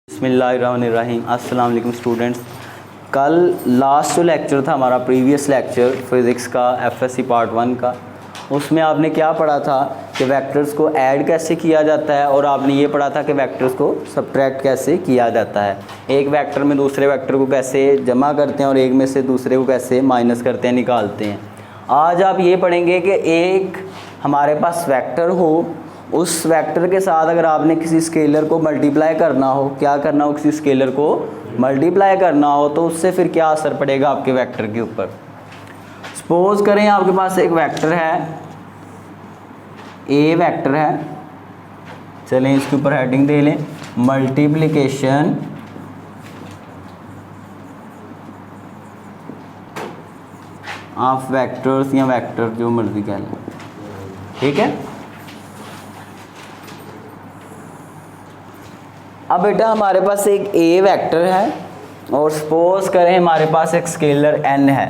बिस्मिल्लाहिर्रहमानिर्रहीम। अस्सलाम वालेकुम स्टूडेंट्स। कल लास्ट जो लेक्चर था हमारा प्रीवियस लेक्चर फ़िज़िक्स का एफएससी पार्ट 1 का, उसमें आपने क्या पढ़ा था कि वेक्टर्स को ऐड कैसे किया जाता है और आपने ये पढ़ा था कि वेक्टर्स को सब्ट्रैक्ट कैसे किया जाता है। एक वेक्टर में दूसरे वेक्टर को कैसे जमा करते हैं और एक में से दूसरे को कैसे माइनस करते हैं, निकालते हैं। आज आप ये पढ़ेंगे कि एक हमारे पास वेक्टर हो, उस वेक्टर के साथ अगर आपने किसी स्केलर को मल्टीप्लाई करना हो, क्या करना हो, किसी स्केलर को मल्टीप्लाई करना हो, तो उससे फिर क्या असर पड़ेगा आपके वेक्टर के ऊपर। सपोज करें आपके पास एक वेक्टर है, ए वेक्टर है, चलें इसके ऊपर हेडिंग दे लें मल्टीप्लिकेशन ऑफ वेक्टर्स या वेक्टर जो मर्जी कह लें, ठीक है। अब बेटा हमारे पास एक ए वेक्टर है और सपोज करें हमारे पास एक स्केलर n है।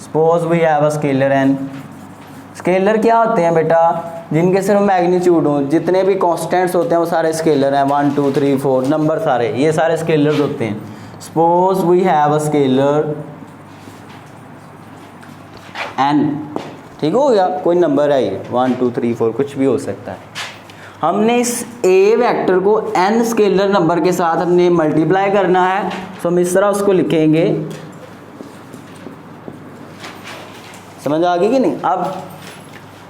Suppose we have a scalar n। Scalar क्या होते हैं बेटा? जिनके सिर्फ मैग्नीट्यूड हो, जितने भी कांस्टेंट्स होते हैं वो सारे स्केलर हैं। 1 2 3 4 नंबर सारे, ये सारे स्केलर्स होते हैं। Suppose we have a scalar n, ठीक हो गया, कोई नंबर है ये 1 2 3 4 कुछ भी हो सकता है। हमने इस ए वेक्टर को n स्केलर नंबर के साथ हमने मल्टीप्लाई करना है, तो हम इस तरह उसको लिखेंगे। समझ आ गई कि नहीं? अब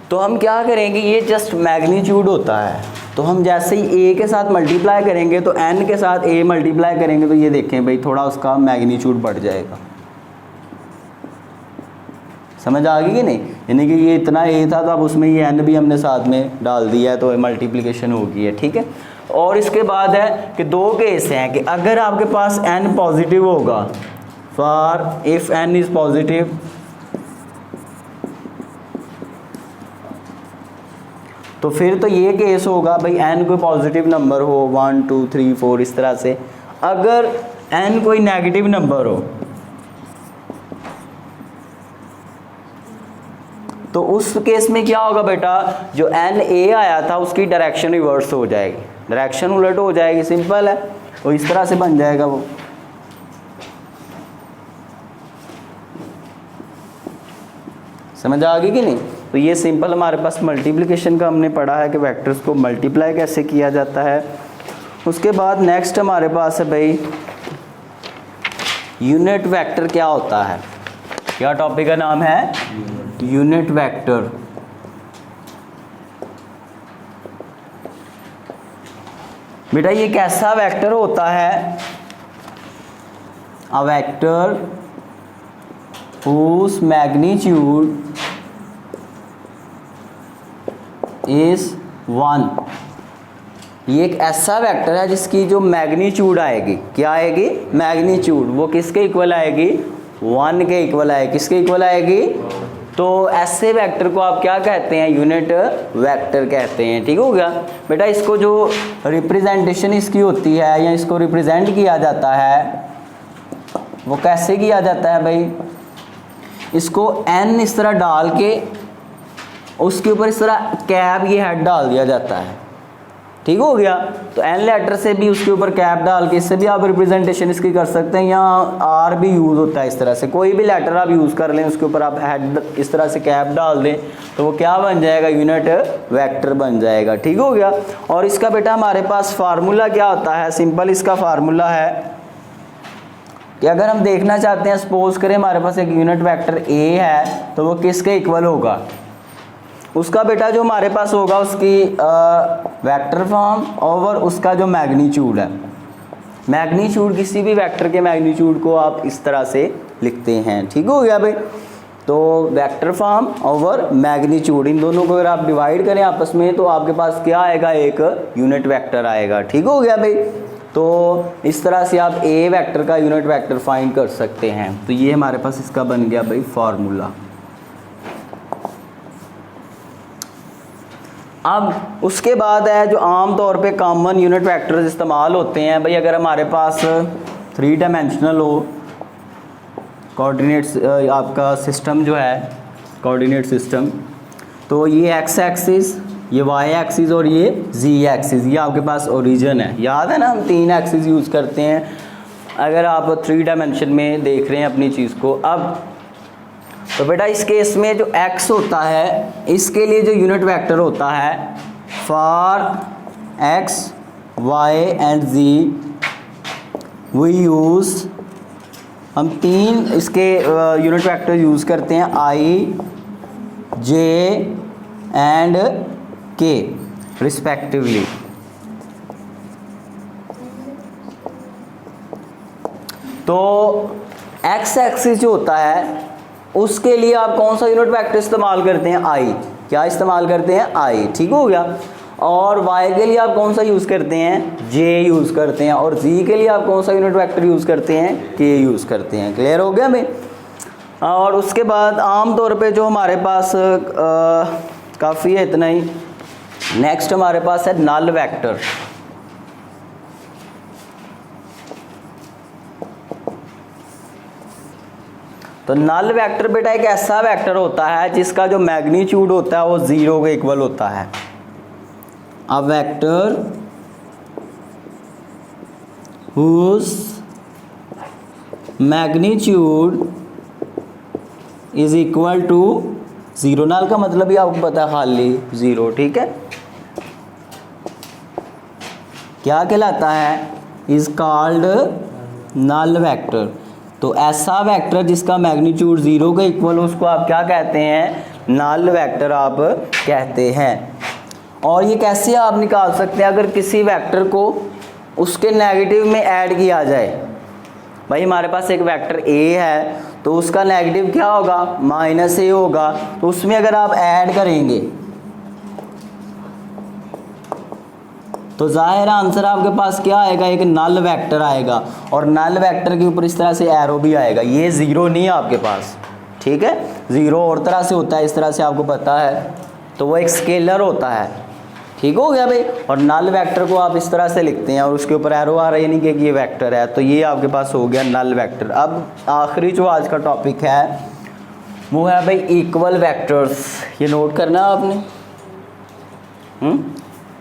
तो हम क्या करेंगे, ये जस्ट मैग्नीट्यूड होता है, तो हम जैसे ही a के साथ मल्टीप्लाई करेंगे तो n के साथ a मल्टीप्लाई करेंगे तो ये देखें भाई थोड़ा उसका मैग्नीट्यूड बढ़ जाएगा। समझ आ गई कि नहीं? यानी कि ये इतना ए था तो अब उसमें ये n भी हमने साथ में डाल दिया है, तो मल्टीप्लिकेशन हो गई है, ठीक है। और इसके बाद है कि दो केस हैं कि अगर आपके पास n पॉजिटिव होगा, for if n is positive, तो फिर तो ये केस होगा भाई n कोई पॉजिटिव नंबर हो 1 2 3 4 इस तरह से। अगर n कोई नेगेटिव नंबर हो तो उस केस में क्या होगा बेटा, जो एन ए आया था उसकी डायरेक्शन रिवर्स हो जाएगी, डायरेक्शन उलट हो जाएगी, सिंपल है। और इस तरह से बन जाएगा वो। समझ आ गई कि नहीं? तो ये सिंपल हमारे पास मल्टीप्लिकेशन का हमने पढ़ा है कि वेक्टर्स को मल्टीप्लाई कैसे किया जाता है। उसके बाद नेक्स्ट हमारे पास है भाई यूनिट वेक्टर क्या होता है। क्या टॉपिक का नाम है? Unit vector. बेटा ये कैसा वेक्टर होता है? A vector whose magnitude is 1। ये एक ऐसा वेक्टर है जिसकी जो मैग्नीट्यूड आएगी, क्या आएगी? मैग्नीट्यूड। वो किसके इक्वल आएगी? 1 के इक्वल आएगी। किसके इक्वल आएगी? तो ऐसे वेक्टर को आप क्या कहते हैं? यूनिट वेक्टर कहते हैं, ठीक हो गया। बेटा इसको जो रिप्रेजेंटेशन इसकी होती है या इसको रिप्रेजेंट किया जाता है वो कैसे किया जाता है भाई? इसको n इस तरह डाल के उसके ऊपर इस तरह कैप ये हेड डाल दिया जाता है, ठीक हो गया। तो n लेटर से भी उसके ऊपर कैप डाल के इससे भी आप रिप्रेजेंटेशन इसकी कर सकते हैं, या r भी यूज़ होता है इस तरह से। कोई भी लेटर आप यूज़ कर लें, उसके ऊपर आप हेड इस तरह से कैप डाल दें तो वो क्या बन जाएगा? यूनिट वेक्टर बन जाएगा, ठीक हो गया। और इसका बेटा हमारे पास फार्मूला क्या होता है? सिंपल इसका फार्मूला है कि अगर हम देखना चाहते हैं, सपोज करें हमारे पास एक यूनिट वेक्टर a है तो वो किसके इक्वल होगा? उसका बेटा जो हमारे पास होगा उसकी वेक्टर फॉर्म और उसका जो मैग्नीट्यूड है। मैग्नीट्यूड किसी भी वेक्टर के मैग्नीट्यूड को आप इस तरह से लिखते हैं, ठीक हो गया भाई। तो वेक्टर फॉर्म और मैग्नीट्यूड, इन दोनों को अगर आप डिवाइड करें आपस में तो आपके पास क्या आएगा? एक यूनिट वेक्टर आएगा, ठीक हो गया भाई। तो इस तरह से आप ए वेक्टर का यूनिट वेक्टर फाइंड कर सकते हैं। तो ये हमारे पास इसका बन गया भाई फार्मूला। अब उसके बाद है जो आम तौर पे कॉमन यूनिट वेक्टर्स इस्तेमाल होते हैं भाई। अगर हमारे पास 3 डायमेंशनल हो कोऑर्डिनेट्स, आपका सिस्टम जो है कोऑर्डिनेट सिस्टम, तो ये एक्स एक्सिस ये वाई एक्सिस और ये जी एक्सिस, ये आपके पास ओरिजिन है। याद है ना, हम 3 एक्सिस यूज़ करते हैं अगर आप 3 डायमेंशन में देख रहे हैं अपनी चीज़ को। अब तो बेटा इस केस में जो x होता है, इसके लिए जो यूनिट वेक्टर होता है for x y and z we use, हम 3 इसके यूनिट वेक्टर यूज़ करते हैं i j and k respectively. तो x एक्सिस जो होता है उसके लिए आप कौन सा यूनिट वेक्टर इस्तेमाल करते हैं, i। क्या इस्तेमाल करते हैं, i। ठीक हो गया। और y के लिए आप कौन सा यूज़ करते हैं, j यूज़ करते हैं। और z के लिए आप कौन सा यूनिट वेक्टर यूज़ करते हैं, k यूज़ करते हैं। क्लियर हो गया भाई। और उसके बाद आम तौर पे जो हमारे पास काफ़ी है, इतना ही। नेक्स्ट हमारे पास है नल वेक्टर। तो नल वेक्टर बेटा एक ऐसा वेक्टर होता है जिसका जो मैग्नीट्यूड होता है वो 0 के इक्वल होता है। A vector whose magnitude is equal to 0। Null का मतलब ही आपको पता है, खाली 0। ठीक है, क्या कहलाता है, इज कॉल्ड नल वेक्टर। तो ऐसा वेक्टर जिसका मैग्नीट्यूड 0 के इक्वल हो उसको आप क्या कहते हैं, नल वेक्टर आप कहते हैं। और ये कैसे आप निकाल सकते हैं, अगर किसी वेक्टर को उसके नेगेटिव में ऐड किया जाए। भाई हमारे पास एक वेक्टर a है तो उसका नेगेटिव क्या होगा, -a होगा। तो उसमें अगर आप ऐड करेंगे तो ज़ाहिर आंसर आपके पास क्या आएगा, एक नल वेक्टर आएगा। और नल वेक्टर के ऊपर इस तरह से एरो भी आएगा, ये 0 नहीं है आपके पास। ठीक है, 0 और तरह से होता है, इस तरह से आपको पता है, तो वो एक स्केलर होता है। ठीक हो गया भाई। और नल वेक्टर को आप इस तरह से लिखते हैं और उसके ऊपर एरो आ रहा है, यानी कि ये वेक्टर है। तो ये आपके पास हो गया नल वेक्टर। अब आखिरी जो आज का टॉपिक है वो है भाई इक्वल वेक्टर्स। ये नोट करना है आपने,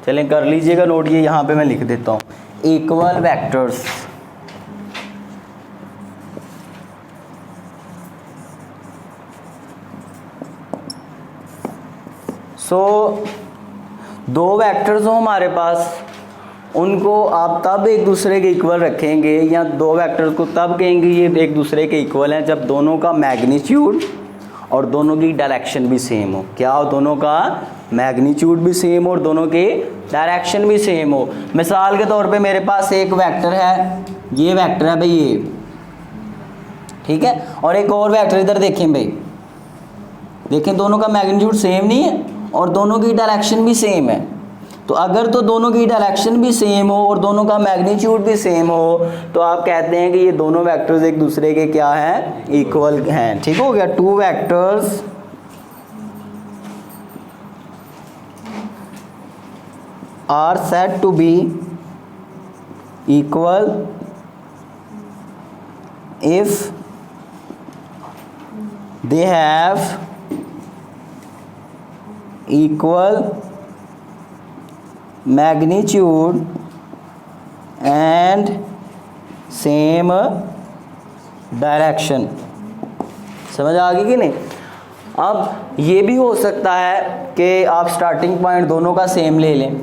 चलें कर लीजिएगा नोट। ये यहाँ पे मैं लिख देता हूँ, इक्वल वेक्टर्स। दो वेक्टर्स हो हमारे पास, उनको आप तब एक दूसरे के इक्वल रखेंगे, या दो वेक्टर्स को तब कहेंगे ये एक दूसरे के इक्वल हैं, जब दोनों का मैग्नीट्यूड और दोनों की डायरेक्शन भी सेम हो। क्या हो, दोनों का मैग्नीट्यूड भी सेम हो और दोनों की डायरेक्शन भी सेम हो। मिसाल के तौर पे मेरे पास एक वेक्टर है, ये वेक्टर है भाई ये, ठीक है। और एक और वेक्टर इधर देखें भाई, देखें दोनों का मैग्नीट्यूड सेम नहीं है और दोनों की डायरेक्शन भी सेम है। तो अगर तो दोनों की डायरेक्शन भी सेम हो और दोनों का मैग्नीट्यूड भी सेम हो तो आप कहते हैं कि ये दोनों वेक्टर्स एक दूसरे के क्या हैं, इक्वल हैं। ठीक हो गया। Two vectors are said to be equal if they have equal magnitude and same direction। समझ आ गई कि नहीं। अब ये भी हो सकता है कि आप स्टार्टिंग पॉइंट दोनों का सेम ले लें,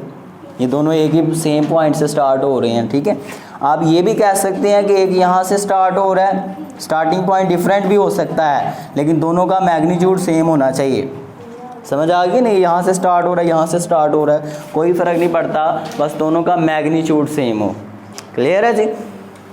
ये दोनों एक ही सेम पॉइंट से स्टार्ट हो रहे हैं, ठीक है। आप ये भी कह सकते हैं कि एक यहाँ से स्टार्ट हो रहा है, स्टार्टिंग पॉइंट डिफरेंट भी हो सकता है लेकिन दोनों का मैग्नीट्यूड सेम होना चाहिए। समझ आ गई नहीं, यहाँ से स्टार्ट हो रहा है, यहाँ से स्टार्ट हो रहा है, कोई फ़र्क नहीं पड़ता, बस दोनों का मैग्नीट्यूड सेम हो। क्लियर है जी।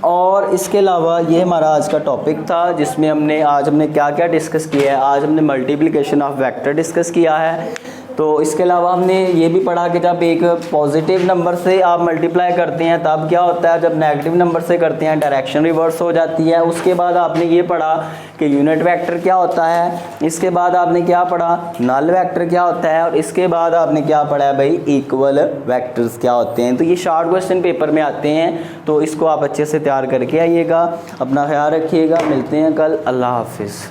और इसके अलावा ये हमारा आज का टॉपिक था जिसमें आज हमने क्या क्या डिस्कस किया है। आज हमने मल्टीप्लिकेशन ऑफ वेक्टर डिस्कस किया है। तो इसके अलावा हमने ये भी पढ़ा कि जब एक पॉजिटिव नंबर से आप मल्टीप्लाई करते हैं तब क्या होता है, जब नेगेटिव नंबर से करते हैं डायरेक्शन रिवर्स हो जाती है। उसके बाद आपने ये पढ़ा कि यूनिट वेक्टर क्या होता है। इसके बाद आपने क्या पढ़ा, नल वेक्टर क्या होता है। और इसके बाद आपने क्या पढ़ा है भाई, इक्वल वेक्टर्स क्या होते हैं। तो ये शॉर्ट क्वेश्चन पेपर में आते हैं, तो इसको आप अच्छे से तैयार करके आइएगा। अपना ख्याल रखिएगा, मिलते हैं कल। अल्लाह हाफिज़।